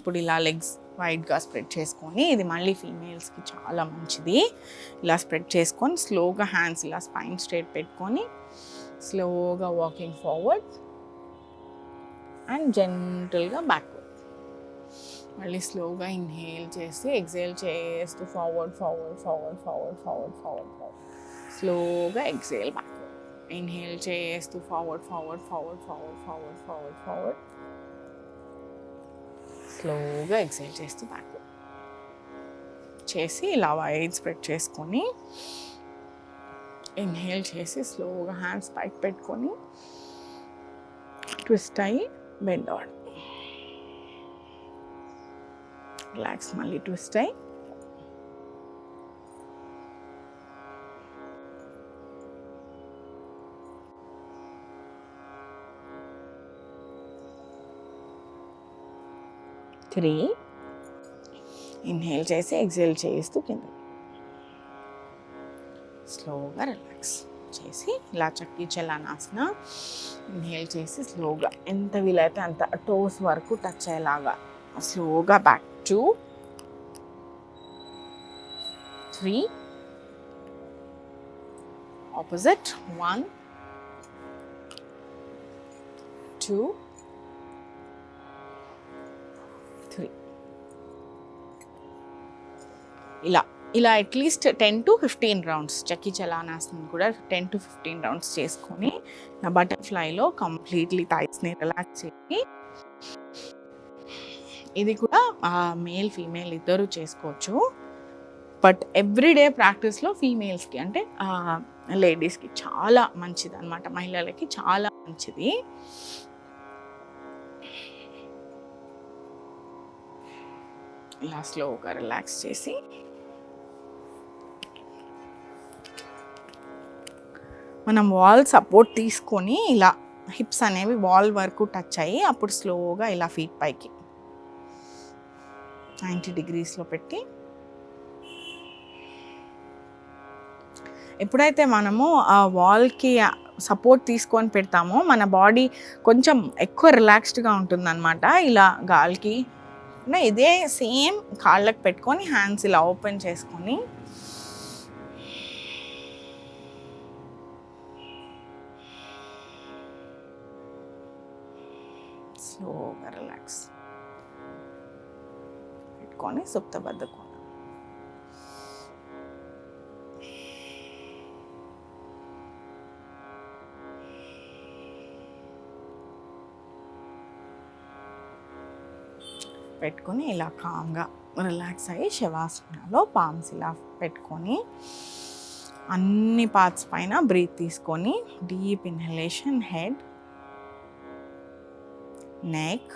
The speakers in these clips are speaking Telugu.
ఇప్పుడు ఇలా లెగ్స్ వైడ్గా స్ప్రెడ్ చేసుకొని, ఇది మళ్ళీ ఫీమేల్స్కి చాలా మంచిది. ఇలా స్ప్రెడ్ చేసుకొని స్లోగా హ్యాండ్స్ ఇలా స్పైన్ స్ట్రేట్ పెట్టుకొని స్లోగా వాకింగ్ ఫార్వర్డ్ అండ్ జెంటల్గా బ్యాక్వర్డ్. మళ్ళీ స్లోగా ఇన్హేల్ చేసి ఎక్సేల్ చేస్తూ forward forward forward forward forward forward forward. స్లోగా ఎక్సేల్ బ్యాక్వర్డ్. ఇన్హేల్ చేస్తూ forward forward forward forward forward forward forward. స్లోగా ఎక్సేల్ చేస్తూ బ్యాక్వర్డ్ చేసి ఇలా వైడ్ స్ప్రెడ్ చేసుకొని ఇన్హేల్ చేసి స్లోగా హ్యాండ్స్ పైకి పెట్టుకొని ట్విస్ట్ అయ్యి బెండ్ అవ్వండి. రిలాక్స్, మళ్ళీ ట్విస్ట్ అయ్యి త్రీ. ఇన్హేల్ చేసి ఎక్సేల్ చేస్తూ కింద స్లోగా రిలాక్స్ చేసి ఇలా చక్కీ చలానాసన. ఇన్హేల్ చేసి స్లోగా ఎంత వీలైతే అంత టోస్ వరకు టచ్ అయ్యేలాగా స్లోగా బ్యాక్ 2 3 ఆపోజిట్ 1 2 3. ఇలా అట్లీస్ట్ 10 to 15 రౌండ్స్ చక్కీ చలానాసనం కూడా 10 to 15 రౌండ్స్ చేసుకొని నా బటర్ఫ్లైలో కంప్లీట్లీ థైస్ని రిలాక్స్ చేసి, ఇది కూడా మేల్ ఫీమేల్ ఇద్దరు చేసుకోవచ్చు. బట్ ఎవ్రీడే ప్రాక్టీస్లో ఫీమేల్స్కి అంటే లేడీస్కి చాలా మంచిది అనమాట, మహిళలకి చాలా మంచిది. ఇలా స్లోగా రిలాక్స్ చేసి మనం వాల్ సపోర్ట్ తీసుకొని ఇలా హిప్స్ అనేవి వాల్ వరకు టచ్ అయ్యి అప్పుడు స్లోగా ఇలా ఫీట్ పైకి 90 degreesలో పెట్టి, ఎప్పుడైతే మనము ఆ వాల్కి సపోర్ట్ తీసుకొని పెడతామో మన బాడీ కొంచెం ఎక్కువ రిలాక్స్డ్గా ఉంటుందన్నమాట. ఇలా గాలికి ఇదే సేమ్ కాళ్ళకి పెట్టుకొని హ్యాండ్స్ ఇలా ఓపెన్ చేసుకొని స్లోగా రిలాక్స్ పెట్టుకొని సుప్తబద్ధ కోణం. పెట్టుకొని ఇలా కామ్గా రిలాక్స్ అయ్యి శవాసనలో పామ్స్ ఇలా పెట్టుకొని అన్ని పార్ట్స్ పైన బ్రీత్ తీసుకొని deep inhalation, head, neck,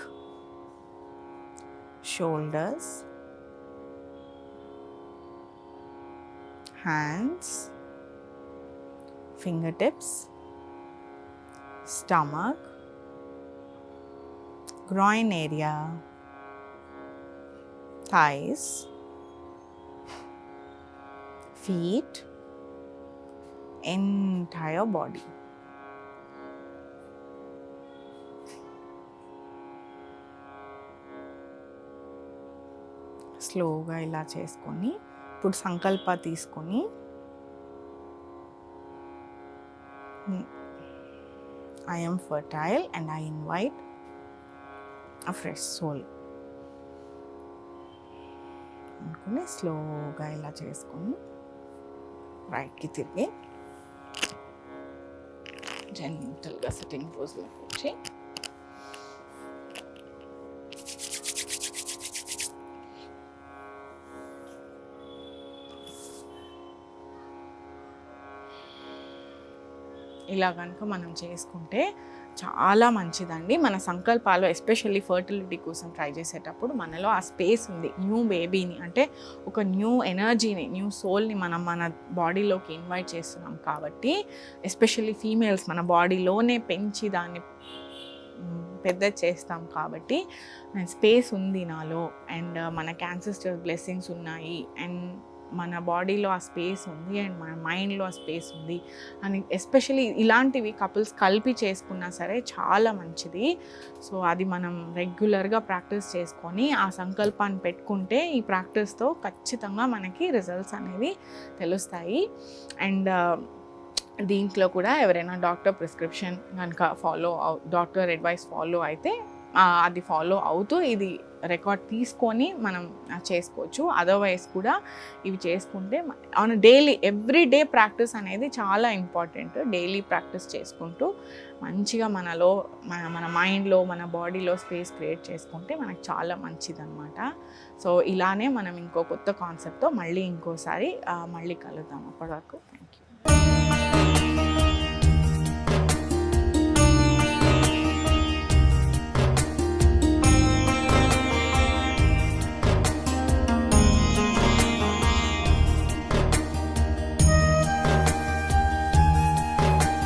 shoulders, hands, finger tips, stomach, groin area, thighs, feet, entire body. స్లోగా ఇలా చేసుకొని ఇప్పుడు సంకల్ప తీసుకొని I am fertile and I invite a fresh soul అనుకుని స్లోగా ఇలా చేసుకొని రైట్కి తిరిగి జెంటల్గా సిట్టింగ్ పోజ్లోకి వచ్చి ఇలా కనుక మనం చేసుకుంటే చాలా మంచిదండి. మన సంకల్పాలు ఎస్పెషల్లీ ఫర్టిలిటీ కోసం ట్రై చేసేటప్పుడు మనలో ఆ స్పేస్ ఉంది. న్యూ బేబీని అంటే ఒక న్యూ ఎనర్జీని, న్యూ సోల్ని మనం మన బాడీలోకి ఇన్వైట్ చేస్తున్నాం కాబట్టి, ఎస్పెషల్లీ ఫీమేల్స్ మన బాడీలోనే పెంచి దాన్ని పెద్ద చేస్తాం కాబట్టి స్పేస్ ఉంది నాలో, అండ్ మనకి యాన్సెస్టర్స్ బ్లెస్సింగ్స్ ఉన్నాయి, అండ్ మన బాడీలో ఆ స్పేస్ ఉంది అండ్ మన మైండ్లో ఆ స్పేస్ ఉంది అని ఎస్పెషలీ ఇలాంటివి కపుల్స్ కలిపి చేసుకున్నా సరే చాలా మంచిది. సో అది మనం రెగ్యులర్గా ప్రాక్టీస్ చేసుకొని ఆ సంకల్పాన్ని పెట్టుకుంటే ఈ ప్రాక్టీస్తో ఖచ్చితంగా మనకి రిజల్ట్స్ అనేవి తెలుస్తాయి. అండ్ దీంట్లో కూడా ఎవరైనా డాక్టర్ ప్రిస్క్రిప్షన్ కనుక డాక్టర్ అడ్వైస్ ఫాలో అయితే అది ఫాలో అవుతూ ఇది రికార్డ్ తీసుకొని మనం చేసుకోవచ్చు. అదర్వైజ్ కూడా ఇవి చేసుకుంటే డైలీ ఎవ్రీడే ప్రాక్టీస్ అనేది చాలా ఇంపార్టెంట్. డైలీ ప్రాక్టీస్ చేసుకుంటూ మంచిగా మన మైండ్లో మన బాడీలో స్పేస్ క్రియేట్ చేసుకుంటే మనకు చాలా మంచిదన్నమాట. సో ఇలానే మనం ఇంకో కొత్త కాన్సెప్ట్తో మళ్ళీ ఇంకోసారి మళ్ళీ కలుద్దాం. అప్పటి వరకు థ్యాంక్ యూ.